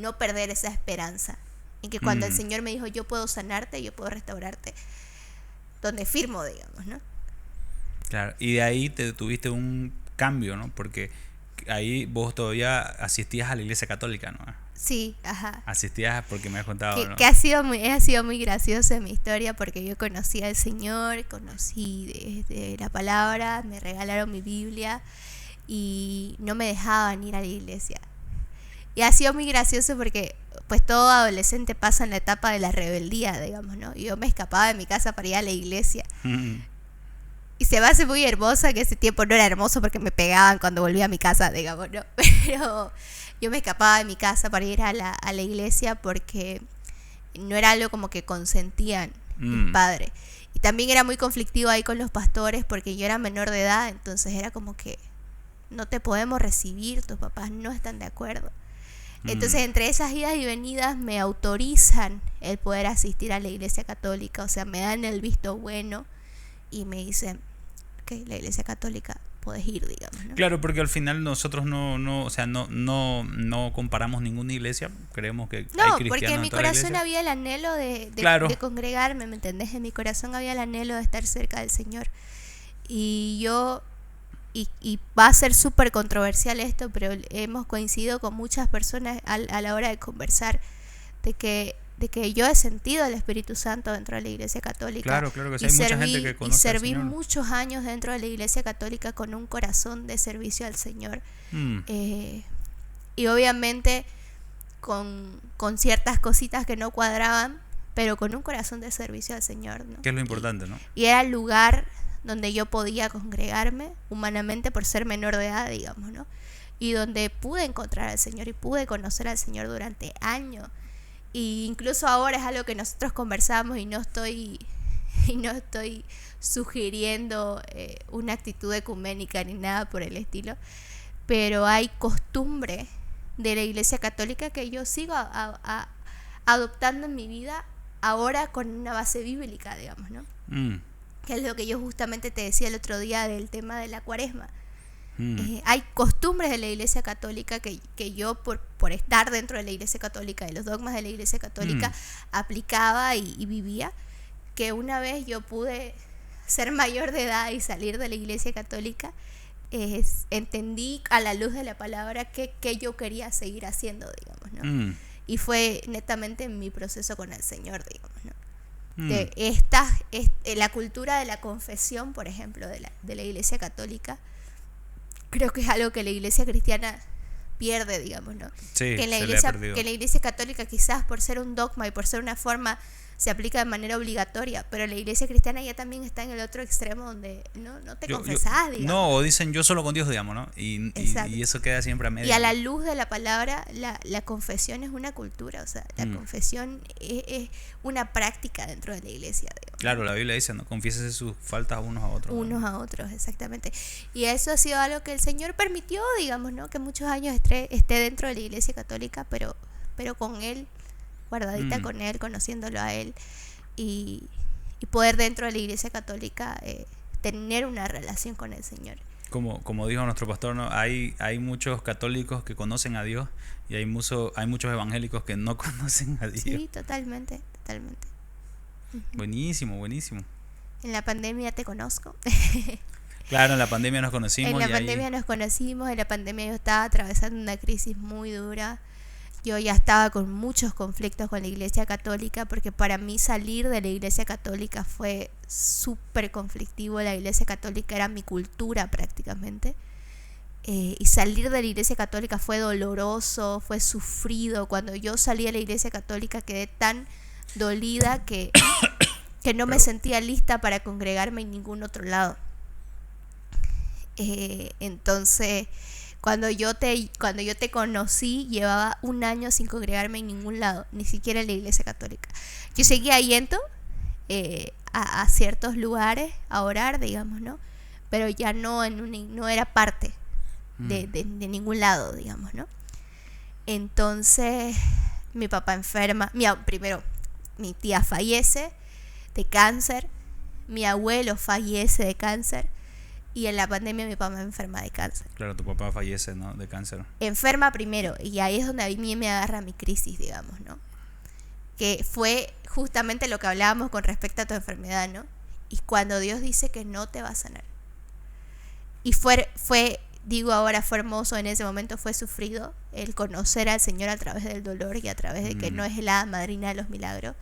no perder esa esperanza, en que cuando el Señor me dijo, yo puedo sanarte, yo puedo restaurarte, donde firmo, digamos, ¿no?
Claro, y de ahí te tuviste un cambio, ¿no? Porque ahí vos todavía asistías a la iglesia católica, ¿no?
Sí, ajá.
Asistías porque me has contado, ¿no?
Que ha sido muy graciosa mi historia, porque yo conocí al Señor, conocí desde la palabra, me regalaron mi Biblia y no me dejaban ir a la iglesia. Y ha sido muy gracioso porque pues todo adolescente pasa en la etapa de la rebeldía, digamos, ¿no? Y yo me escapaba de mi casa para ir a la iglesia. Y se me hace muy hermosa, que ese tiempo no era hermoso porque me pegaban cuando volvía a mi casa, digamos, ¿no? Pero yo me escapaba de mi casa para ir a la iglesia porque no era algo como que consentían mis padres. Y también era muy conflictivo ahí con los pastores porque yo era menor de edad, entonces era como que no te podemos recibir, tus papás no están de acuerdo. Entonces, entre esas idas y venidas me autorizan el poder asistir a la iglesia católica, o sea, me dan el visto bueno y me dicen, ok, la iglesia católica, podés ir, digamos, ¿no?
Claro, porque al final nosotros o sea, no comparamos ninguna iglesia, creemos que hay
No,
cristianos
porque en mi
en toda la
corazón
iglesia.
había el anhelo
Claro.
de congregarme, ¿me entendés? En mi corazón había el anhelo de estar cerca del Señor. Y yo, y va a ser súper controversial esto, pero hemos coincidido con muchas personas a la hora de conversar de que yo he sentido al Espíritu Santo dentro de la Iglesia Católica.
Claro que sí,
Y
hay mucha gente que conoce al
serví
Señor.
muchos años dentro de la Iglesia Católica con un corazón de servicio al Señor. Y obviamente con ciertas cositas que no cuadraban, pero con un corazón de servicio al Señor, ¿no?
Que es lo importante, ¿no?
Y era el lugar donde yo podía congregarme humanamente por ser menor de edad, digamos, ¿no? Y donde pude encontrar al Señor y pude conocer al Señor durante años. Y incluso ahora es algo que nosotros conversamos y no estoy sugiriendo una actitud ecuménica ni nada por el estilo, pero hay costumbre de la Iglesia Católica que yo sigo adoptando en mi vida ahora con una base bíblica, digamos, ¿no? Que es lo que yo justamente te decía el otro día del tema de la Cuaresma. Hay costumbres de la Iglesia Católica que yo por estar dentro de la Iglesia Católica, de los dogmas de la Iglesia Católica, aplicaba y vivía, que una vez yo pude ser mayor de edad y salir de la Iglesia Católica, entendí a la luz de la palabra que yo quería seguir haciendo, digamos, ¿no? Y fue netamente mi proceso con el Señor, digamos, ¿no? La cultura de la confesión, por ejemplo, de la Iglesia Católica, creo que es algo que la Iglesia cristiana pierde, digamos, ¿no?
Sí,
que en la Iglesia Católica, quizás por ser un dogma y por ser una forma, se aplica de manera obligatoria, pero la Iglesia cristiana ya también está en el otro extremo donde no te confesás, digamos.
No, o dicen yo solo con Dios, digamos, ¿no? Y eso queda siempre a medio.
Y a la luz de la palabra, la confesión es una cultura, o sea, la confesión es una práctica dentro de la Iglesia, digamos.
Claro, la Biblia dice, ¿no? Confiésese sus faltas unos a otros.
Unos a otros, exactamente. Y eso ha sido algo que el Señor permitió, digamos, ¿no? Que muchos años esté dentro de la Iglesia Católica, pero con Él, guardadita con Él, conociéndolo a Él, y poder dentro de la Iglesia Católica tener una relación con el Señor.
Como dijo nuestro pastor, ¿no? Hay muchos católicos que conocen a Dios y hay muchos evangélicos que no conocen a Dios.
Sí, totalmente.
Buenísimo.
En la pandemia te conozco.
Claro, en la pandemia nos conocimos.
En la pandemia yo estaba atravesando una crisis muy dura. Yo ya estaba con muchos conflictos con la Iglesia Católica, porque para mí salir de la Iglesia Católica fue súper conflictivo. La Iglesia Católica era mi cultura prácticamente. Y salir de la Iglesia Católica fue doloroso, fue sufrido. Cuando yo salí de la Iglesia Católica quedé tan dolida que no me sentía lista para congregarme en ningún otro lado. Entonces, cuando yo te conocí, llevaba un año sin congregarme en ningún lado, ni siquiera en la Iglesia Católica. Yo seguía yendo a ciertos lugares a orar, digamos, ¿no? Pero ya no era parte de ningún lado, digamos, ¿no? Entonces, mi papá enferma. Primero, mi tía fallece de cáncer, mi abuelo fallece de cáncer, y en la pandemia mi papá enferma de cáncer.
Claro, tu papá fallece, ¿no? De cáncer.
Enferma primero, y ahí es donde a mí me agarra mi crisis, digamos, ¿no? Que fue justamente lo que hablábamos con respecto a tu enfermedad, ¿no? Y cuando Dios dice que no te va a sanar. Y fue hermoso, en ese momento fue sufrido el conocer al Señor a través del dolor y a través de que no es la madrina de los milagros,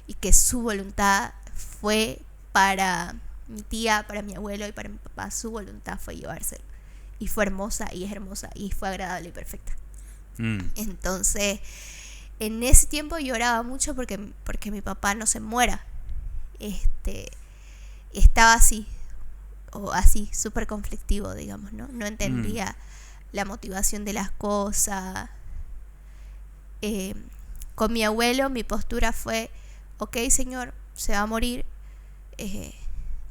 y que su voluntad fue para mi tía, para mi abuelo y para mi papá, su voluntad fue llevárselo. Y fue hermosa, y es hermosa, y fue agradable y perfecta. Entonces, en ese tiempo lloraba mucho porque mi papá no se muera. Estaba así, súper conflictivo, digamos, ¿no? No entendía la motivación de las cosas. Con mi abuelo, mi postura fue: ok, Señor, se va a morir,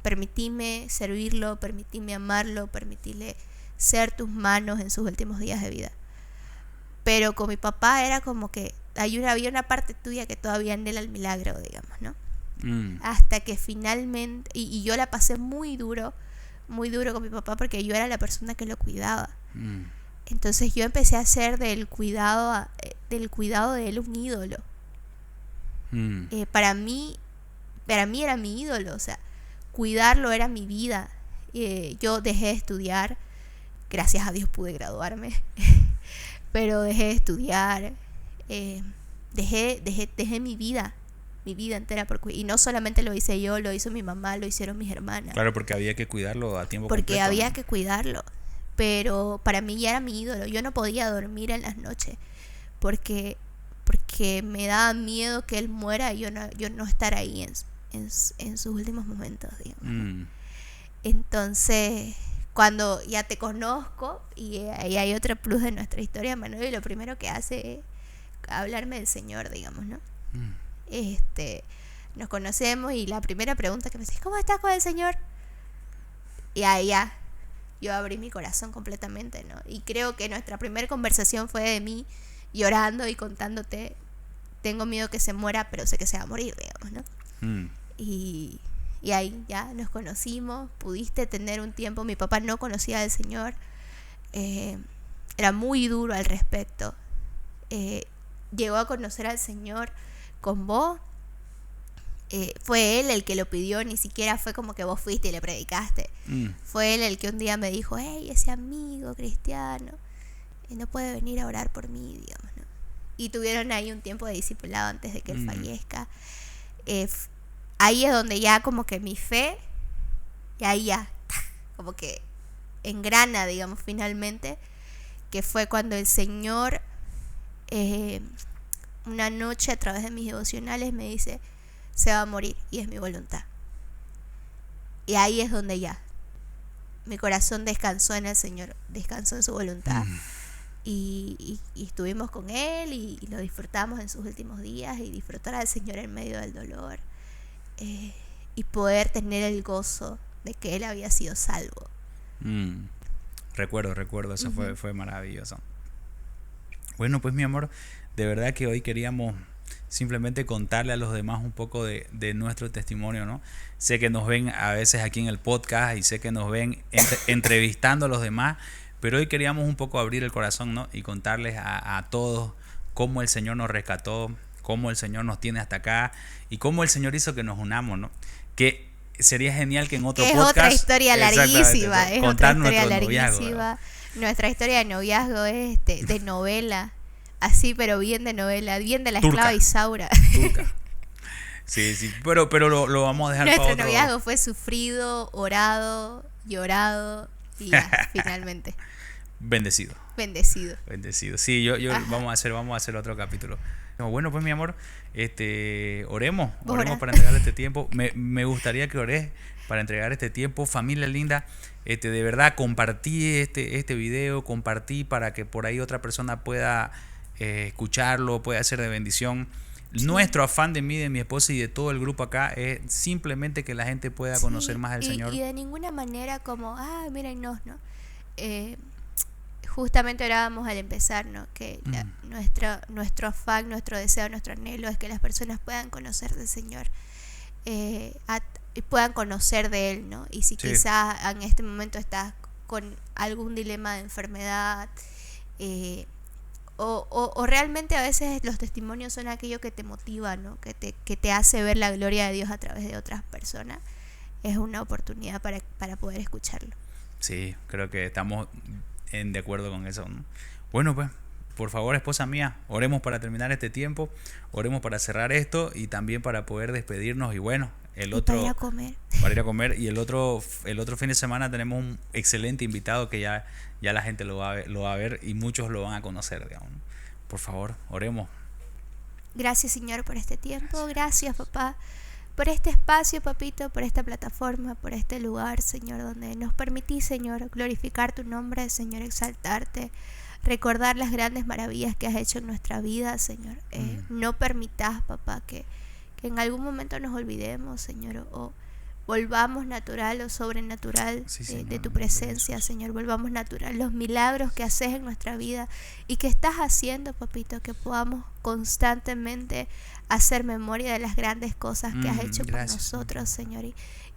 permitime servirlo, permitime amarlo, permitirle ser tus manos en sus últimos días de vida. Pero con mi papá era como que había una parte tuya que todavía anhela el milagro, digamos, ¿no? Hasta que finalmente, y yo la pasé muy duro muy duro con mi papá porque yo era la persona que lo cuidaba.
Mm.
Entonces yo empecé a hacer del cuidado de él un ídolo. Para mí era mi ídolo, o sea, cuidarlo era mi vida. Yo dejé de estudiar, gracias a Dios pude graduarme, pero dejé de estudiar, dejé mi vida entera y no solamente lo hice yo, lo hizo mi mamá, lo hicieron mis hermanas.
Claro, porque había que cuidarlo a tiempo
Porque
completo,
había
¿no?
que cuidarlo, pero para mí ya era mi ídolo. Yo no podía dormir en las noches porque me daba miedo que él muera y yo no estar ahí en sus últimos momentos, digamos. Entonces, cuando ya te conozco y ahí hay otro plus de nuestra historia, Manuel, lo primero que hace es hablarme del Señor, digamos, ¿no? Nos conocemos y la primera pregunta que me dice, ¿cómo estás con el Señor? Y ahí ya yo abrí mi corazón completamente, ¿no? Y creo que nuestra primera conversación fue de mí llorando y contándote, tengo miedo que se muera, pero sé que se va a morir, digamos, ¿no? Y ahí ya nos conocimos, pudiste tener un tiempo, mi papá no conocía al Señor, era muy duro al respecto, llegó a conocer al Señor con vos, fue él el que lo pidió, ni siquiera fue como que vos fuiste y le predicaste, fue él el que un día me dijo, hey, ese amigo cristiano no puede venir a orar por mí, digamos, ¿no? Y tuvieron ahí un tiempo de discipulado antes de que él fallezca. Ahí es donde ya como que mi fe, y ahí ya como que engrana, digamos, finalmente, que fue cuando el Señor una noche a través de mis devocionales me dice, se va a morir y es mi voluntad. Y ahí es donde ya mi corazón descansó en el Señor, descansó en su voluntad. Y estuvimos con él y lo disfrutamos en sus últimos días, y disfrutar al Señor en medio del dolor, y poder tener el gozo de que él había sido salvo.
Recuerdo, eso fue maravilloso. Bueno, pues mi amor, de verdad que hoy queríamos simplemente contarle a los demás un poco de nuestro testimonio, ¿no? Sé que nos ven a veces aquí en el podcast y sé que nos ven entrevistando a los demás, pero hoy queríamos un poco abrir el corazón, ¿no? Y contarles a todos cómo el Señor nos rescató, cómo el Señor nos tiene hasta acá y cómo el Señor hizo que nos unamos, ¿no? Que sería genial que en otro podcast...
Es otra historia larguísima, es otra historia
larguísima.
Nuestra historia de noviazgo es de novela, así, pero bien de novela, bien de la
Turca.
esclava Isaura.
Turca. Sí, pero lo vamos a dejar para
Nuestro
otro.
noviazgo fue sufrido, orado, llorado y ya, finalmente.
Bendecido. Sí, yo vamos a hacer otro capítulo. Bueno, pues mi amor, oremos para entregar este tiempo. Me gustaría que ores para entregar este tiempo. Familia linda, de verdad compartí este video, compartí para que por ahí otra persona pueda escucharlo, pueda ser de bendición. Sí. Nuestro afán de mí, de mi esposa y de todo el grupo acá es simplemente que la gente pueda conocer más al Señor.
Y de ninguna manera como, mírenos, ¿no? Justamente orábamos al empezar, ¿no? Que nuestro afán, nuestro deseo, nuestro anhelo es que las personas puedan conocer del Señor, y puedan conocer de Él, ¿no? Y si quizás en este momento estás con algún dilema de enfermedad, o realmente a veces los testimonios son aquello que te motiva, ¿no? Que te hace ver la gloria de Dios a través de otras personas, es una oportunidad para poder escucharlo.
Sí, creo que estamos de acuerdo con eso, ¿no? Bueno, pues, por favor, esposa mía, oremos para terminar este tiempo, oremos para cerrar esto y también para poder despedirnos. Y bueno, para ir a comer. Y el otro fin de semana tenemos un excelente invitado que ya la gente lo va a ver y muchos lo van a conocer, digamos. Por favor, oremos.
Gracias, Señor, por este tiempo. Gracias, papá, por este espacio, papito, por esta plataforma, por este lugar, Señor, donde nos permitís, Señor, glorificar tu nombre, Señor, exaltarte, recordar las grandes maravillas que has hecho en nuestra vida, Señor. No permitas, papá, que en algún momento nos olvidemos, Señor, o volvamos natural lo sobrenatural de tu presencia, Señor. Volvamos natural los milagros que haces en nuestra vida y que estás haciendo, papito, que podamos constantemente hacer memoria de las grandes cosas que has hecho por nosotros, Señor, y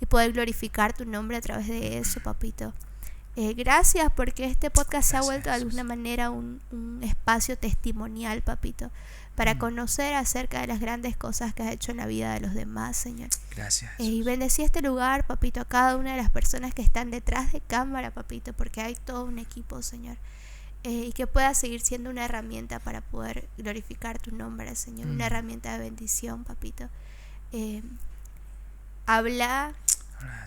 poder glorificar tu nombre a través de eso, papito. Gracias porque este podcast se ha vuelto de alguna manera un espacio testimonial, papito, para conocer acerca de las grandes cosas que has hecho en la vida de los demás, Señor.
Gracias.
Y bendecí este lugar, papito, a cada una de las personas que están detrás de cámara, papito, porque hay todo un equipo, Señor. Y que pueda seguir siendo una herramienta para poder glorificar tu nombre, Señor. Una herramienta de bendición, papito. Habla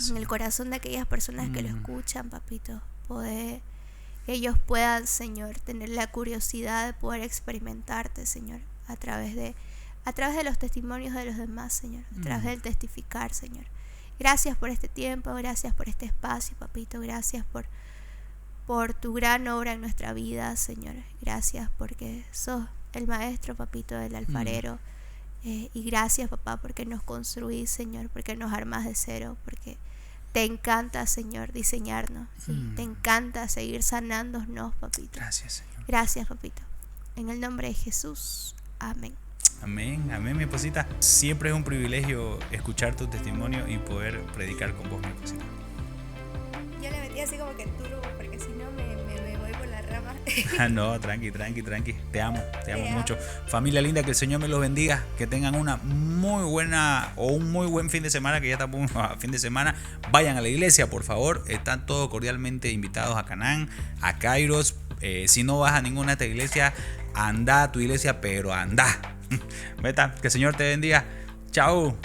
en el corazón de aquellas personas que lo escuchan, papito. Que ellos puedan, Señor, tener la curiosidad de poder experimentarte, Señor, a través de los testimonios de los demás, Señor, a través del testificar, Señor. Gracias por este tiempo, gracias por este espacio, papito. Gracias por tu gran obra en nuestra vida, Señor. Gracias porque sos el maestro, papito, del alfarero. Y gracias, papá, porque nos construís, Señor, porque nos armás de cero, porque te encanta, Señor, diseñarnos. Te encanta seguir sanándonos, papito.
Gracias, Señor.
Gracias, papito. En el nombre de Jesús. Amén.
Amén, amén, mi esposita. Siempre es un privilegio escuchar tu testimonio y poder predicar con vos, mi esposita.
Yo le metí así como que turbo, porque si no me voy por la rama.
No, tranqui. Te amo mucho. Familia linda, que el Señor me los bendiga. Que tengan una muy buena o un muy buen fin de semana, que ya estamos a fin de semana. Vayan a la iglesia, por favor. Están todos cordialmente invitados a Canaán, a Kairos. Si no vas a ninguna de estas iglesias, anda a tu iglesia, pero anda. Vete, que el Señor te bendiga. Chao.